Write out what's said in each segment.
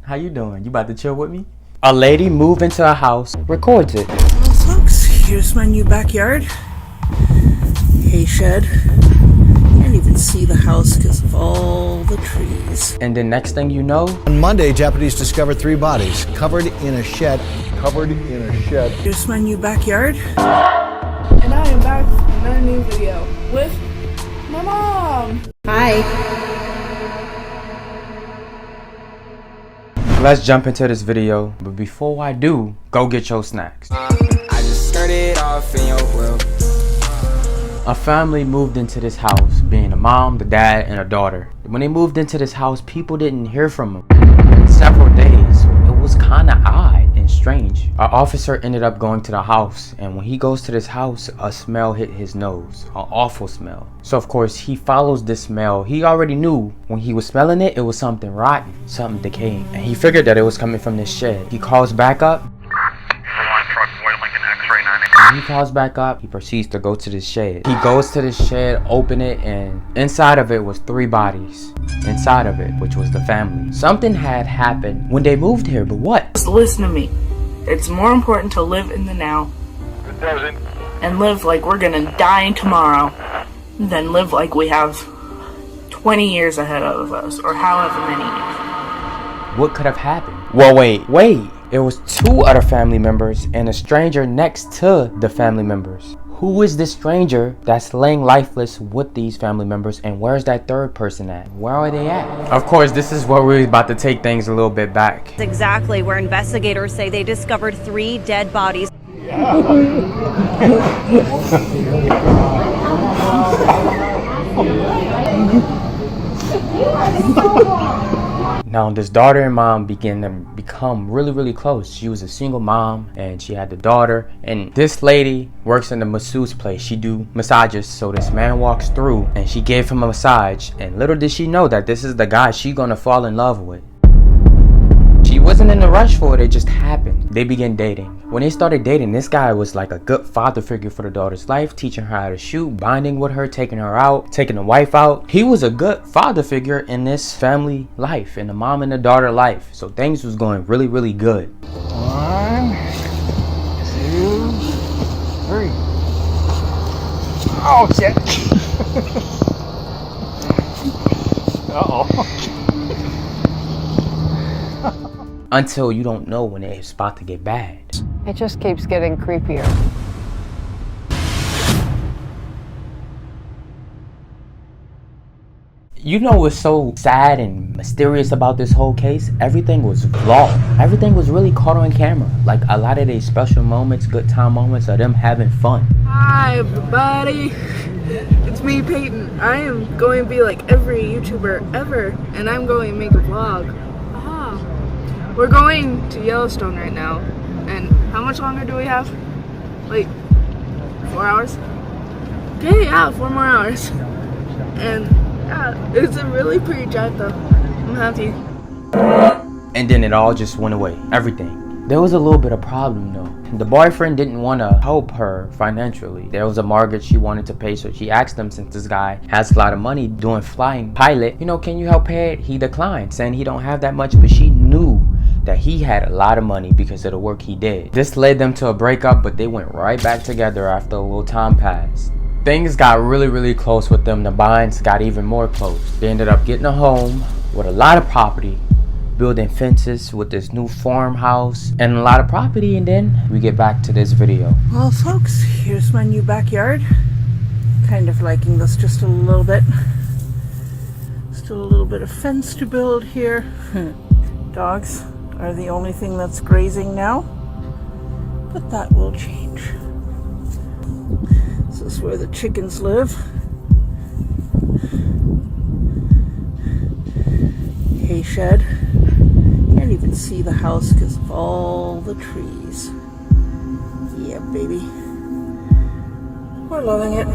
How you doing? You about to chill with me? A lady moved into a house, records it. Well, folks, here's my new backyard. Hay shed. Can't even see the house because of all the trees. And then next thing you know, on Monday, deputies discovered 3 bodies covered in a shed. Here's my new backyard. And I am back with another new video with my mom. Hi. let's jump into this video. But before I do, go get your snacks. I just started off in your world. A family moved into this house, being a mom, the dad, and a daughter. When they moved into this house, people didn't hear from them in several days. It was kind of odd and strange. Our officer ended up going to the house, and when he goes to this house, a smell hit his nose, an awful smell. So of course, he follows this smell. He already knew when he was smelling it, it was something rotten, something decaying, and he figured that it was coming from this shed. He calls back up. When he calls back up, he proceeds to go to this shed. He goes to this shed, open it, and inside of it was 3 bodies. Inside of it, which was the family. Something had happened when they moved here, but what? Just listen to me. It's more important to live in the now. And live like we're gonna die tomorrow than live like we have 20 years ahead of us, or however many years. What could have happened? Well, wait. It was 2 other family members and a stranger next to the family members. Who is this stranger that's laying lifeless with these family members, and where's that 3rd person at? Where are they at? Of course, this is where we're about to take things a little bit back. Exactly where investigators say they discovered 3 dead bodies. Now, this daughter and mom began to become really close. She was a single mom and she had the daughter, and this lady works in the masseuse place. She do massages. So this man walks through and she gave him a massage, and little did she know that this is the guy she gonna fall in love with. She wasn't in a rush for it, it just happened. They began dating. When they started dating, this guy was like a good father figure for the daughter's life, teaching her how to shoot, bonding with her, taking her out, taking the wife out. He was a good father figure in this family life, in the mom and the daughter life. So things was going really good. 1, 2, 3. Oh shit. Uh-oh. Until you don't know when it's about to get bad. It just keeps getting creepier. You know what's so sad and mysterious about this whole case? Everything was vlogged. Everything was really caught on camera. Like a lot of these special moments, good time moments of them having fun. Hi everybody, it's me Peyton. I am going to be like every YouTuber ever, and I'm going to make a vlog. We're going to Yellowstone right now, and how much longer do we have? Like 4 hours? Okay, yeah, 4 more hours. And yeah, it's a really pretty drive though. I'm happy. And then it all just went away. Everything. There was a little bit of problem though. The boyfriend didn't want to help her financially. There was a mortgage she wanted to pay, so she asked him, since this guy has a lot of money doing flying pilot, can you help pay it? He declined, saying he don't have that much, but she knew that he had a lot of money because of the work he did. This led them to a breakup, but they went right back together after a little time passed. Things got really close with them. The binds got even more close. They ended up getting a home with a lot of property, building fences with this new farmhouse and a lot of property, and then we get back to this video. Well, folks, here's my new backyard. Kind of liking this just a little bit. Still a little bit of fence to build here. Dogs are the only thing that's grazing now, but that will change. This is where the chickens live. Hay shed. Can't even see the house because of all the trees. Yeah, baby. We're loving it.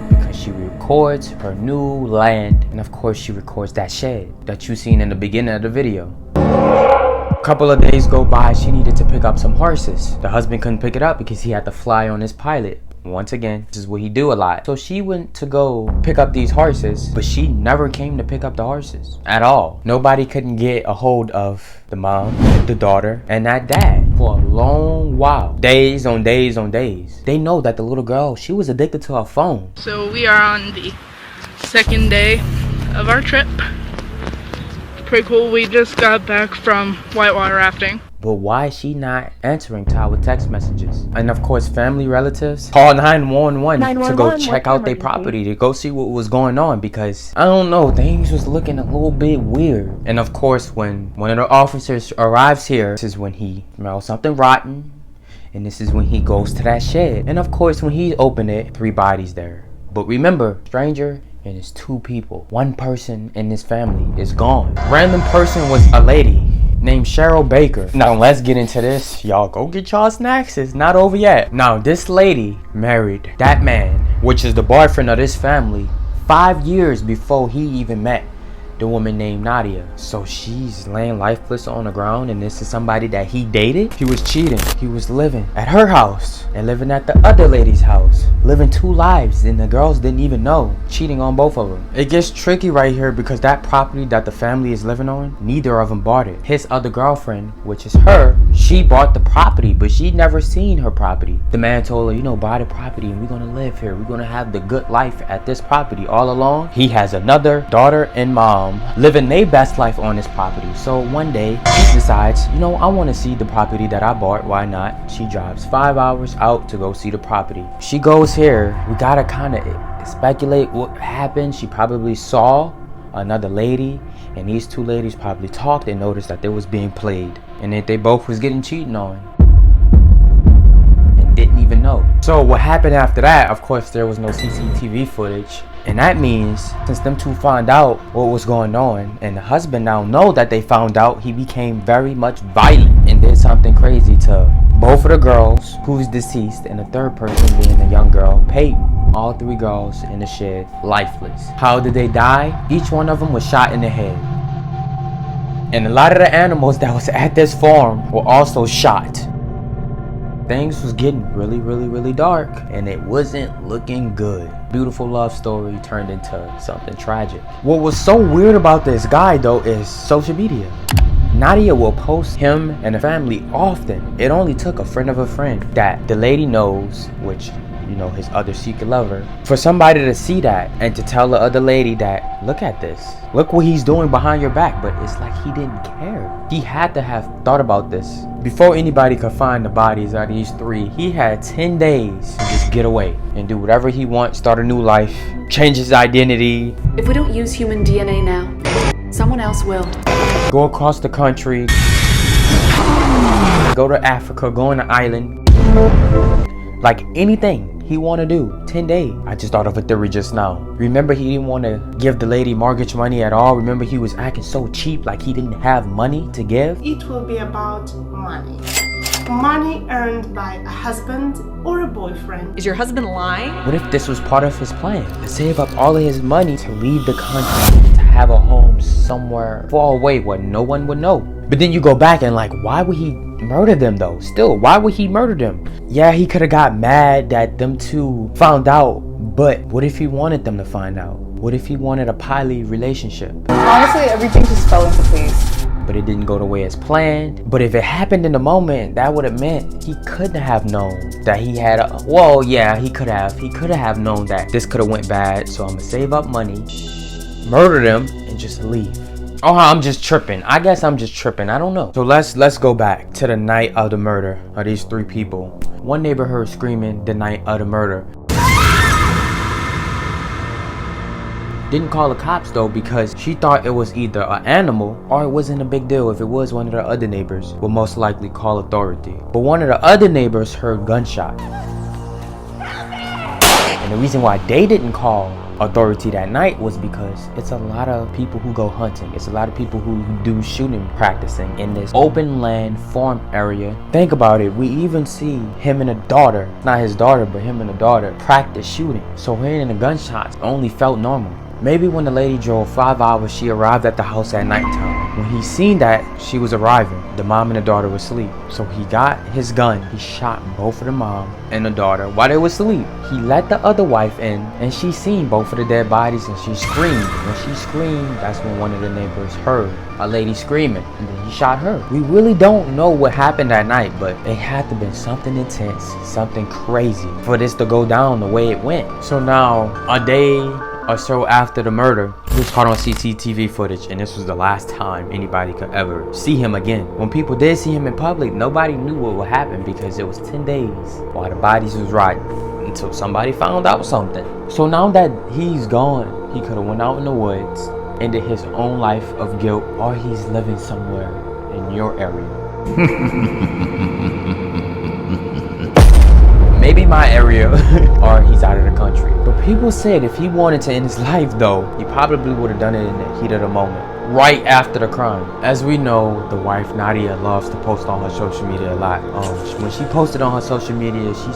Because she records her new land, and of course she records that shed that you seen in the beginning of the video. A couple of days go by, she needed to pick up some horses. The husband couldn't pick it up because he had to fly on his pilot. once again, this is what he do a lot. So she went to go pick up these horses, but she never came to pick up the horses at all. Nobody couldn't get a hold of the mom, the daughter, and that dad for a long while. Days on days on days. They know that the little girl, she was addicted to her phone. So we are on the second day of our trip. Pretty cool. We just got back from whitewater rafting. But why is she not answering to our text messages? And of course, family relatives call 911 to go check out their property, to go see what was going on, because I don't know, things was looking a little bit weird. And of course, when one of the officers arrives here, this is when he smells something rotten, and this is when he goes to that shed. And of course, when he opened it, 3 bodies there. But remember, stranger and it's 2 people. 1 person in this family is gone. Random person was a lady named Cheryl Baker. Now let's get into this. Y'all go get y'all snacks. It's not over yet. Now this lady married that man, which is the boyfriend of this family, 5 years before he even met the woman named Nadia. So she's laying lifeless on the ground, and this is somebody that he dated. He was cheating. He was living at her house and living at the other lady's house, living 2 lives, and the girls didn't even know, cheating on both of them. It gets tricky right here because that property that the family is living on, neither of them bought it. His other girlfriend, which is her, she bought the property, but she'd never seen her property. The man told her, you know, buy the property and we're gonna live here. We're gonna have the good life at this property. All along, he has another daughter and mom living their best life on this property. So one day she decides, you know, I want to see the property that I bought. Why not? She drives 5 hours out to go see the property. She goes here. We gotta kind of speculate what happened. She probably saw another lady, and these 2 ladies probably talked and noticed that they was being played, and that they both was getting cheated on and didn't even know. So what happened after that, of course, there was no CCTV footage. And that means, since them 2 found out what was going on, and the husband now know that they found out, he became very much violent and did something crazy to both of the girls who's deceased, and the 3rd person being the young girl, Peyton. All 3 girls in the shed, lifeless. How did they die? Each one of them was shot in the head. And a lot of the animals that was at this farm were also shot. Things was getting really dark, and it wasn't looking good. Beautiful love story turned into something tragic. What was so weird about this guy though is social media. Nadia will post him and the family often. It only took a friend of a friend that the lady knows, which, you know, his other secret lover, for somebody to see that and to tell the other lady that, look at this, look what he's doing behind your back. But it's like he didn't care. He had to have thought about this before anybody could find the bodies of these 3. He had 10 days to just get away and do whatever he wants, start a new life, change his identity. If we don't use human DNA now, someone else will. Go across the country, go to Africa, go on an island, like anything he want to do. 10 days. I just thought of a theory just now. Remember, he didn't want to give the lady mortgage money at all. Remember, he was acting so cheap, like he didn't have money to give. It will be about money. Money earned by a husband or a boyfriend. Is your husband lying? What if this was part of his plan? To save up all of his money to leave the country, to have a home somewhere far away where no one would know. But then you go back and like, why would he murder them though? Still, why would he murder them? Yeah, he could have got mad that them 2 found out, but what if he wanted them to find out? What if he wanted a poly relationship? Honestly, everything just fell into place. But it didn't go the way as planned. But if it happened in the moment, that would have meant he couldn't have known that he had a, well, yeah, he could have known that this could have went bad. So I'm gonna save up money, murder them, and just leave. Oh, I'm just tripping. I guess I'm just tripping. I don't know. So let's go back to the night of the murder of these 3 people. One neighbor heard screaming the night of the murder. Didn't call the cops though, because she thought it was either an animal or it wasn't a big deal. If it was one of the other neighbors, would most likely call authority. But one of the other neighbors heard gunshot. And the reason why they didn't call authority that night was because it's a lot of people who go hunting. It's a lot of people who do shooting practicing in this open land farm area. Think about it. We even see him and a daughter, not his daughter, but him and a daughter practice shooting. So hearing the gunshots only felt normal. Maybe when the lady drove 5 hours, she arrived at the house at nighttime. When he seen that she was arriving, the mom and the daughter were asleep. So he got his gun, he shot both of the mom and the daughter while they were asleep. He let the other wife in, and she seen both of the dead bodies, and she screamed. When she screamed, that's when one of the neighbors heard a lady screaming, and then he shot her. We really don't know what happened that night, but it had to been something intense, something crazy for this to go down the way it went. So now, a day or so after the murder, he was caught on CCTV footage, and this was the last time anybody could ever see him again. When people did see him in public, nobody knew what would happen because it was 10 days while the bodies was rotting until somebody found out something. So now that he's gone, he could have went out in the woods, ended his own life of guilt, or he's living somewhere in your area. Maybe my area, or he's out of the country. But people said if he wanted to end his life though, he probably would have done it in the heat of the moment, right after the crime. As we know, the wife Nadia loves to post on her social media a lot. When she posted on her social media, she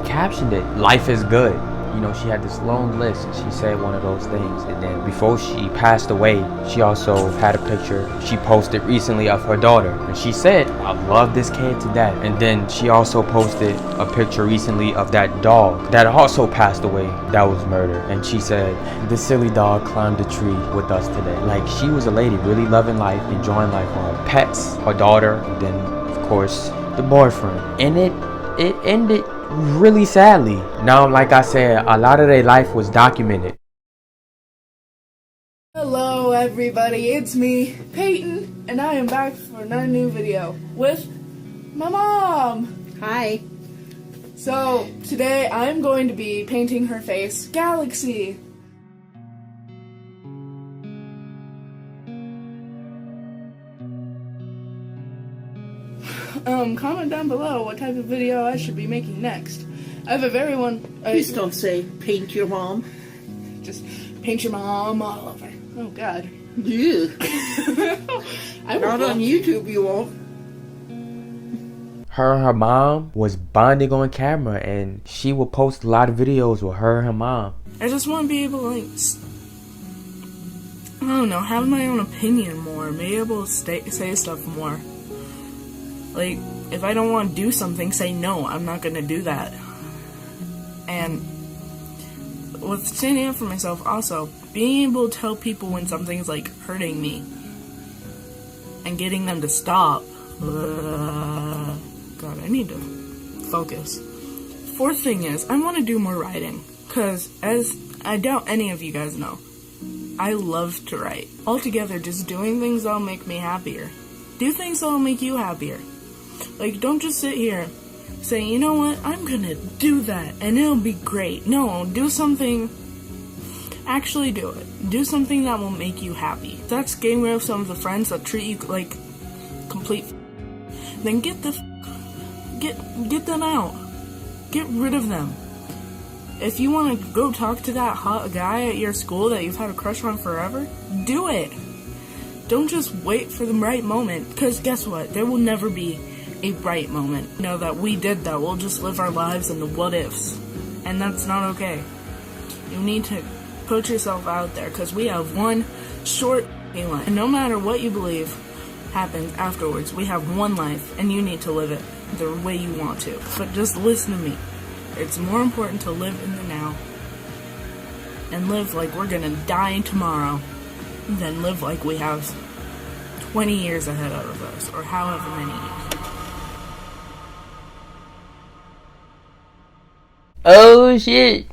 captioned it, "Life is good." You know, she had this long list, and she said one of those things. And then before she passed away, she also had a picture she posted recently of her daughter, and she said, "I love this kid to death." And then she also posted a picture recently of that dog that also passed away, that was murdered, and she said, "The silly dog climbed the tree with us today." Like, she was a lady really loving life, enjoying life with her pets, her daughter, and then of course the boyfriend. And it ended really sadly. Now, like I said, a lot of their life was documented. Hello everybody, it's me, Peyton, and I am back for another new video with my mom. Hi. So, today I'm going to be painting her face Galaxy. Comment down below what type of video I should be making next. I have a very one... Please don't say paint your mom. Just paint your mom all over. Oh god. Yeah. Not on YouTube, you won't. Her and her mom was bonding on camera, and she would post a lot of videos with her and her mom. I just want to be able to, like, I don't know, have my own opinion more, be able to say stuff more. Like, if I don't want to do something, say no, I'm not going to do that. And with standing up for myself also, being able to tell people when something's like hurting me and getting them to stop. God, I need to focus. Fourth thing is, I want to do more writing, because as I doubt any of you guys know, I love to write. Altogether, just doing things that'll make me happier. Do things that'll make you happier. Like, don't just sit here saying, you know what, I'm gonna do that and it'll be great. No, do something. Actually do it. Do something that will make you happy. If that's getting rid of some of the friends that treat you like complete, then get them out. Get rid of them. If you want to go talk to that hot guy at your school that you've had a crush on forever, do it. Don't just wait for the right moment, because guess what? There will never be a right moment. You know that we did that. We'll just live our lives in the what ifs, and that's not okay. You need to put yourself out there, because we have one short life, and no matter what you believe happens afterwards, we have one life, and you need to live it the way you want to. But just listen to me. It's more important to live in the now and live like we're gonna die tomorrow than live like we have 20 years ahead of us, or however many years. Oh shit.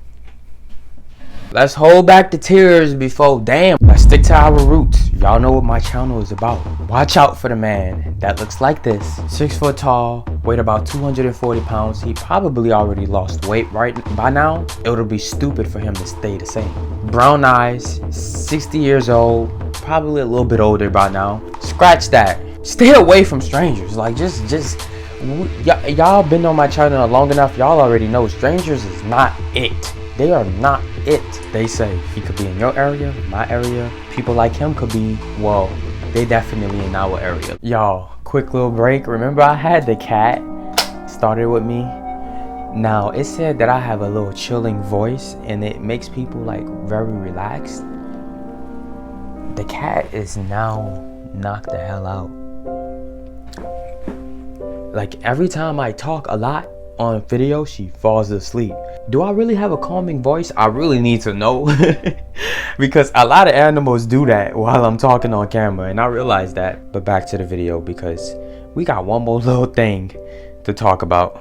Let's hold back the tears before, damn, let's stick to our roots. Y'all know what my channel is about. Watch out for the man that looks like this. 6 foot tall, weighed about 240 pounds. He probably already lost weight right by now. It would be stupid for him to stay the same. Brown eyes, 60 years old, probably a little bit older by now. Scratch that. Stay away from strangers. Like, y'all been on my channel long enough. Y'all already know strangers is not it. They are not it. They say he could be in your area, my area. People like him could be, well, they definitely in our area. Y'all, quick little break. Remember I had the cat started with me? Now, it said that I have a little chilling voice and it makes people like very relaxed. The cat is now knock the hell out. Like every time I talk a lot on video, she falls asleep. Do I really have a calming voice? I really need to know. Because a lot of animals do that while I'm talking on camera, and I realize that. But back to the video, because we got one more little thing to talk about.